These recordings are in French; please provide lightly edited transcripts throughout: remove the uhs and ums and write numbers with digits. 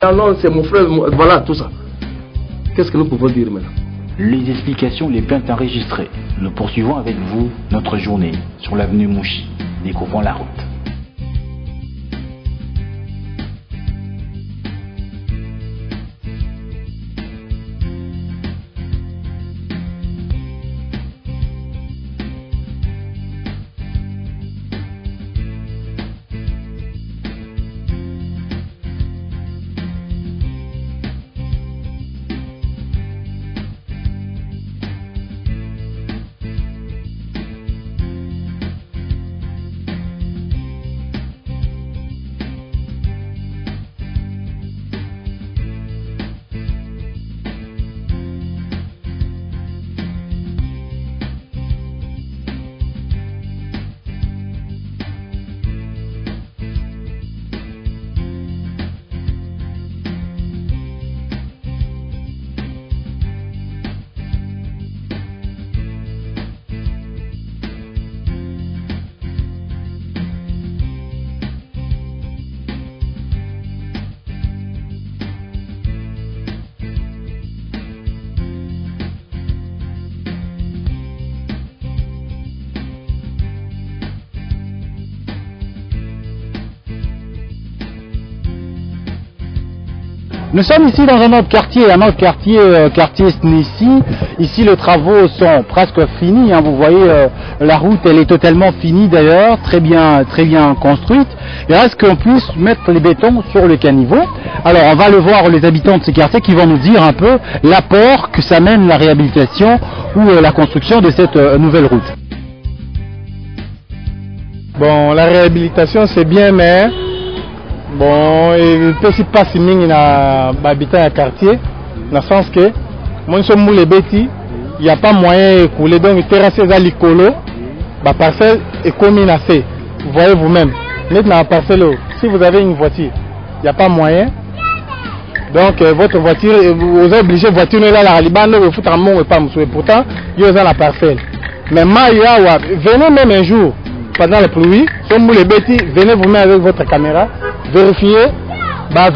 Non, c'est mon frère, voilà, tout ça. Qu'est-ce que nous pouvons dire maintenant? Les explications, les plaintes enregistrées. Nous poursuivons avec vous notre journée sur l'avenue Mouchi. Découvrons la route. Nous sommes ici dans un autre quartier quartier Snissi. Ici les travaux sont presque finis, hein. Vous voyez la route, elle est totalement finie d'ailleurs, très bien construite. Il reste qu'on puisse mettre les bétons sur le caniveau. Alors on va le voir, les habitants de ces quartiers qui vont nous dire un peu l'apport que ça mène la réhabilitation ou la construction de cette nouvelle route. Bon, la réhabilitation c'est bien, mais bon, il peut s'y passer na habitant à quartier, dans le sens que moi je suis les bêtis, il n'y a pas moyen de couler, donc il terrasse à l'icolo, la parcelle est commune assez. Vous voyez vous-même. Maintenant la parcelle, si vous avez une voiture, il n'y a pas moyen. Donc votre voiture, vous êtes obligé de voiture là la Liban, vous foutez un mot et pas monsieur. Pourtant, il y a la parcelle. Mais venez même un jour pendant la pluie, comme vous les bêtis, venez vous mettre avec votre caméra. Vérifier, la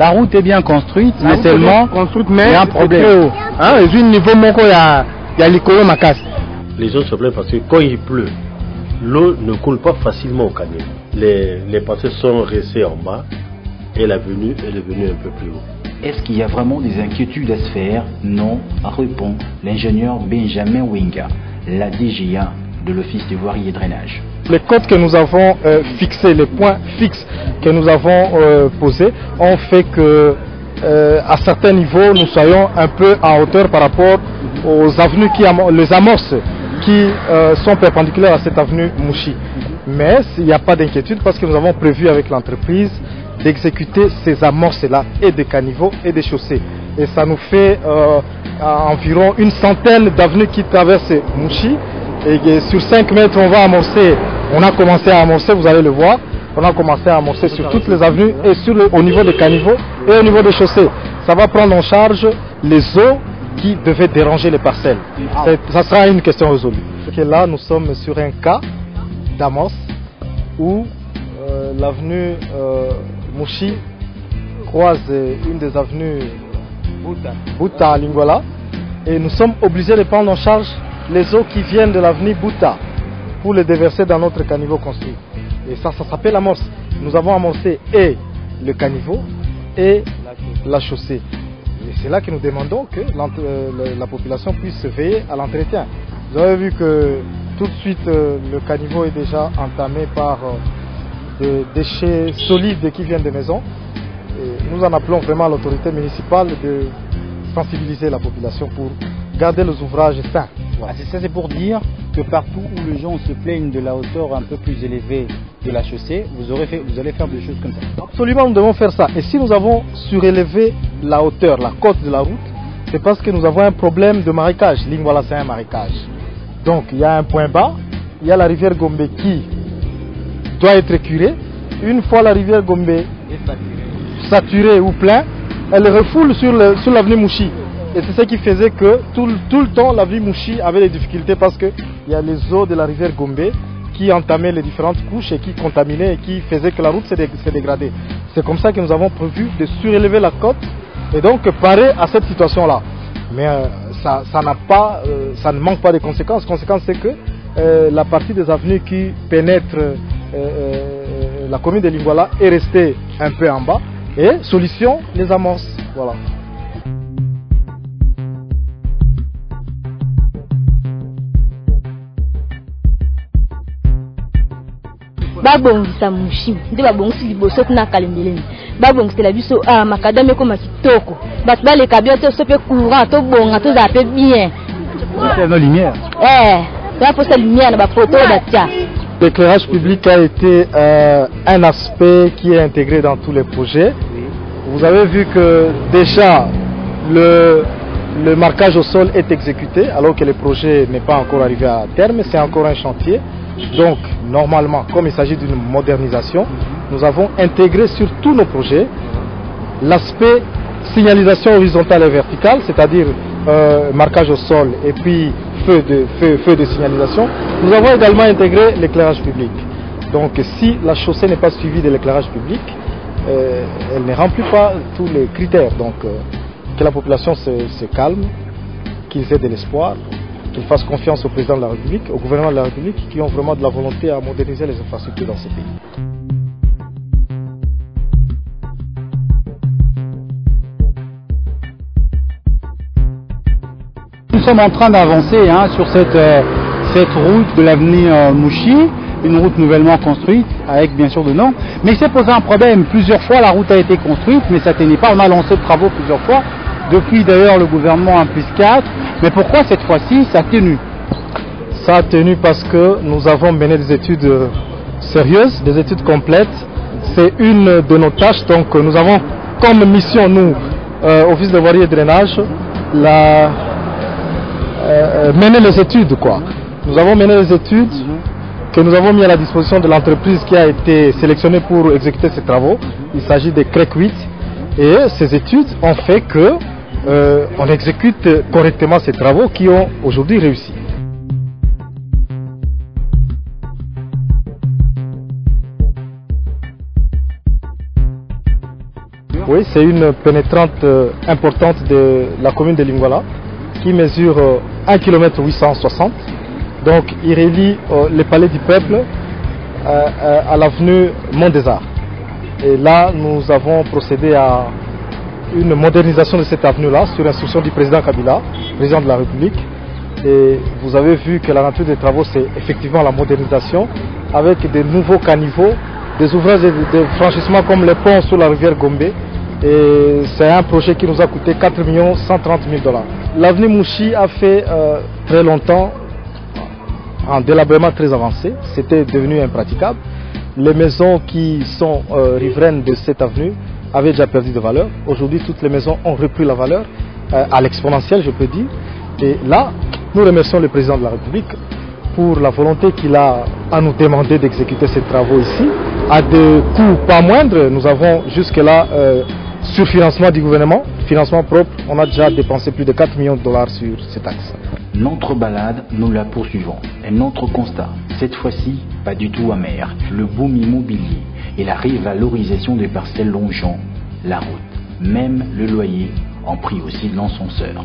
route est bien construite, mais seulement il y a un problème. Les gens se plaignent parce que quand il pleut, l'eau ne coule pas facilement au caniveau. Les parcelles sont restées en bas et elle est venue un peu plus haut. Est-ce qu'il y a vraiment des inquiétudes à se faire? Non, répond l'ingénieur Benjamin Winga, la DGA de l'Office de voirie et drainage. Les codes que nous avons fixés, les points fixes que nous avons posés, ont fait que à certains niveaux, nous soyons un peu en hauteur par rapport aux avenues les amorces qui sont perpendiculaires à cette avenue Mouchi. Mais il n'y a pas d'inquiétude parce que nous avons prévu avec l'entreprise d'exécuter ces amorces-là et des caniveaux et des chaussées. Et ça nous fait environ une centaine d'avenues qui traversent Mouchi. Et sur 5 mètres, on va amorcer. On a commencé à amorcer, vous allez le voir. On a commencé à amorcer sur toutes les avenues et au niveau des caniveaux et au niveau des chaussées. Ça va prendre en charge les eaux qui devaient déranger les parcelles. Ça sera une question résolue. Et là, nous sommes sur un cas d'amorce où l'avenue Mouchi croise une des avenues Bouta à Lingwala. Et nous sommes obligés de prendre en charge les eaux qui viennent de l'avenue Bouta pour les déverser dans notre caniveau construit. Et ça s'appelle amorce. Nous avons amorcé et le caniveau et la chaussée. Et c'est là que nous demandons que la population puisse se veiller à l'entretien. Vous avez vu que tout de suite le caniveau est déjà entamé par des déchets solides qui viennent des maisons. Et nous en appelons vraiment à l'autorité municipale de sensibiliser la population pour garder les ouvrages sains. Voilà. Ça c'est pour dire que partout où les gens se plaignent de la hauteur un peu plus élevée de la chaussée, vous allez faire des choses comme ça. Absolument, nous devons faire ça. Et si nous avons surélevé la hauteur, la côte de la route, c'est parce que nous avons un problème de marécage. Lingwala, c'est un marécage. Donc il y a un point bas, il y a la rivière Gombe qui doit être curée. Une fois la rivière Gombe saturée ou plein, elle refoule sur l'avenue Mouchi. Et c'est ce qui faisait que tout le temps l'avenue Mouchi avait des difficultés parce qu'il y a les eaux de la rivière Gombe qui entamaient les différentes couches et qui contaminaient et qui faisaient que la route s'est dégradée. C'est comme ça que nous avons prévu de surélever la côte et donc parer à cette situation-là. Mais ça ne manque pas de conséquences. La conséquence, c'est que la partie des avenues qui pénètre la commune de Lingwala est restée un peu en bas et solution, les amorces. Voilà. babongisa mushi nde babongisi liboso kuna kalendeleni babongisela biso makadame koma kitoko bato baleka bien te so pe courant to bonga to za pe bien nos lumières. La poste lumière na ba photo batia. L'éclairage public a été un aspect qui est intégré dans tous les projets. Vous avez vu que déjà le marquage au sol est exécuté alors que le projet n'est pas encore arrivé à terme, c'est encore un chantier. Donc normalement, comme il s'agit d'une modernisation, nous avons intégré sur tous nos projets l'aspect signalisation horizontale et verticale, c'est-à-dire marquage au sol et puis feu de signalisation. Nous avons également intégré l'éclairage public. Donc si la chaussée n'est pas suivie de l'éclairage public, elle ne remplit pas tous les critères. Donc que la population se calme, qu'ils aient de l'espoir, qu'ils fassent confiance au président de la République, au gouvernement de la République, qui ont vraiment de la volonté à moderniser les infrastructures dans ce pays. Nous sommes en train d'avancer sur cette route de l'avenue Mouchi, une route nouvellement construite avec bien sûr de normes. Mais il s'est posé un problème. Plusieurs fois la route a été construite, mais ça ne tenait pas. On a lancé de travaux plusieurs fois. Depuis d'ailleurs le gouvernement 1+4. Mais pourquoi cette fois-ci ça a tenu? Ça a tenu parce que nous avons mené des études sérieuses, des études complètes. C'est une de nos tâches. Donc nous avons comme mission, nous, Office de voirie et drainage, mener les études, quoi. Nous avons mené les études que nous avons mis à la disposition de l'entreprise qui a été sélectionnée pour exécuter ces travaux. Il s'agit de CREC 8 et ces études ont fait que on exécute correctement ces travaux qui ont aujourd'hui réussi. Oui, c'est une pénétrante importante de la commune de Lingwala qui mesure 1 km 860. Donc il relie le palais du peuple à l'avenue Mont des Arts. Et là, nous avons procédé à une modernisation de cette avenue-là sur instruction du président Kabila, président de la République. Et vous avez vu que la nature des travaux, c'est effectivement la modernisation avec de nouveaux caniveaux, des ouvrages de franchissement comme les ponts sur la rivière Gombe. Et c'est un projet qui nous a coûté 4 130 000 $. L'avenue Mouchi a fait très longtemps un délabrement très avancé. C'était devenu impraticable. Les maisons qui sont riveraines de cette avenue avaient déjà perdu de valeur. Aujourd'hui, toutes les maisons ont repris la valeur à l'exponentielle, je peux dire. Et là, nous remercions le président de la République pour la volonté qu'il a à nous demander d'exécuter ces travaux ici. À des coûts pas moindres, nous avons jusque-là surfinancement du gouvernement, financement propre. On a déjà dépensé plus de 4 millions de $ sur cet axe. Notre balade, nous la poursuivons. Et notre constat, cette fois-ci, pas du tout amer. Le boom immobilier et la rivalorisation des parcelles longeant la route. Même le loyer en pris aussi de l'encenseur.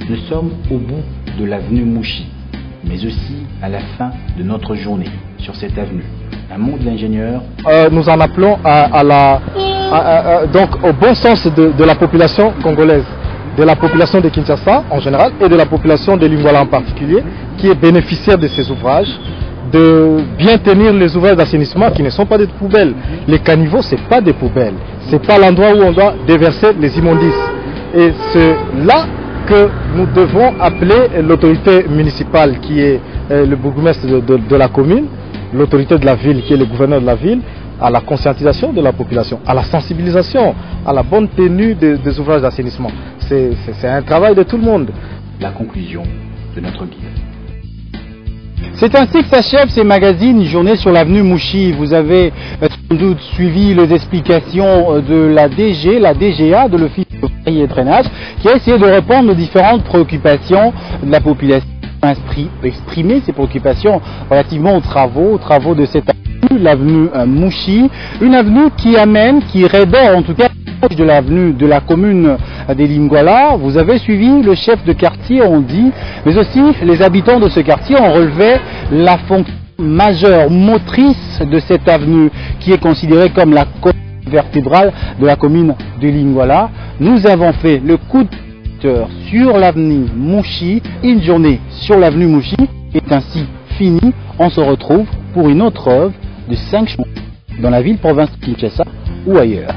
Nous sommes au bout de l'avenue Mouchi, mais aussi à la fin de notre journée sur cette avenue. Un mot de l'ingénieur. Nous en appelons donc au bon sens de la population congolaise, de la population de Kinshasa en général et de la population de Lingwala en particulier, qui est bénéficiaire de ces ouvrages, de bien tenir les ouvrages d'assainissement qui ne sont pas des poubelles. Les caniveaux, ce n'est pas des poubelles, ce n'est pas l'endroit où on doit déverser les immondices. Et c'est là que nous devons appeler l'autorité municipale qui est le bourgmestre de la commune, l'autorité de la ville qui est le gouverneur de la ville, à la conscientisation de la population, à la sensibilisation, à la bonne tenue des ouvrages d'assainissement. C'est un travail de tout le monde. La conclusion de notre guide. C'est ainsi que s'achève ces magazines Une journée sur l'avenue Mouchi. Vous avez sans doute suivi les explications de la DGA, de l'Office de voirie et drainage, qui a essayé de répondre aux différentes préoccupations de la population. exprimer ses préoccupations relativement aux travaux de cette avenue, l'avenue Mouchi, une avenue qui rebord en tout cas de l'avenue de la commune des Lingala. Vous avez suivi le chef de quartier, on dit, mais aussi les habitants de ce quartier ont relevé la fonction majeure motrice de cette avenue qui est considérée comme la colonne vertébrale de la commune de Lingala. Nous avons fait le coup de cœur sur l'avenue Mouchi. Une journée sur l'avenue Mouchi est ainsi finie. On se retrouve pour une autre œuvre de 5 chemins dans la ville province de Kinshasa ou ailleurs.